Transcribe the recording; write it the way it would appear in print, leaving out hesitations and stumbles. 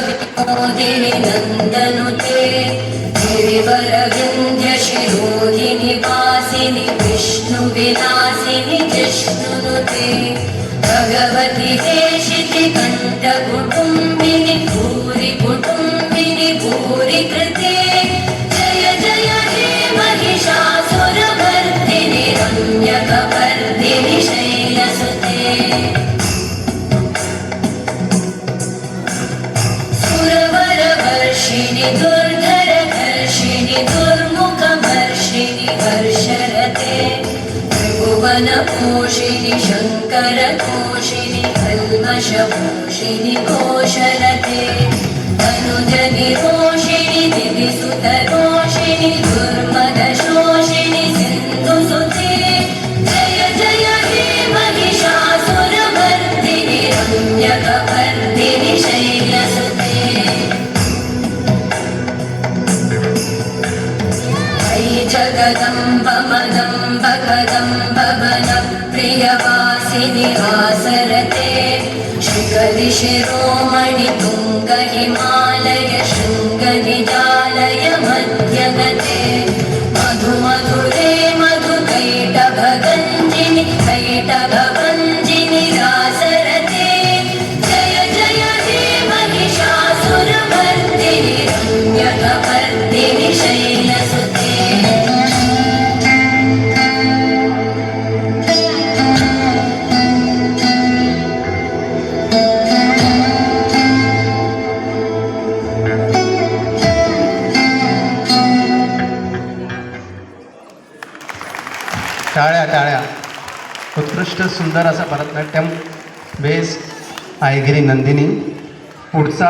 विनोदिनि नन्दनुते गिरिवरविन्ध्यशिरोधिनि वासिनि विष्णुविलासिनि जिष्णुनुते भगवति देशिति कण्ठकुटुम्बिनि भूरि कुटुम्बिनि भूरि कृते जय जय हे महिषासुरमर्दिनि रम्यकपर्दिनि शैलसुते सुरवरवर्षिणि दुर्धरधर्षिणि दुर्मुखमर्षिणि हर्षरते त्रिभुवनपोषिणि शङ्करतोषिणि कल्मषपोषिणि घोषरते तनुजनिरोषिणि दिविसुतरोषिणि दुर्मदशोषिणि सिन्धुसुते जय जय हे महिषासुरमर्दिनि रम्यकपर्दिनि शैलसुते जगदम्ब मदम्ब कदम्ब वनप्रियवासिनि आसरते शिखरिशिरोमणि तुङ्ग हिमालय शृङ्गनिजालय मध्यगते मधुमधुरे मधुकैटभगञ्जिनि कैटभभञ्जिनि रासरते जय जय हे महिषासुरमर्दिनि रम्यकपर्दिनि शैलसुते टाळ्या टाळ्या. उत्कृष्ट सुंदर असा भरतनाट्यम बेस आयगिरी नंदिनी. पुढचा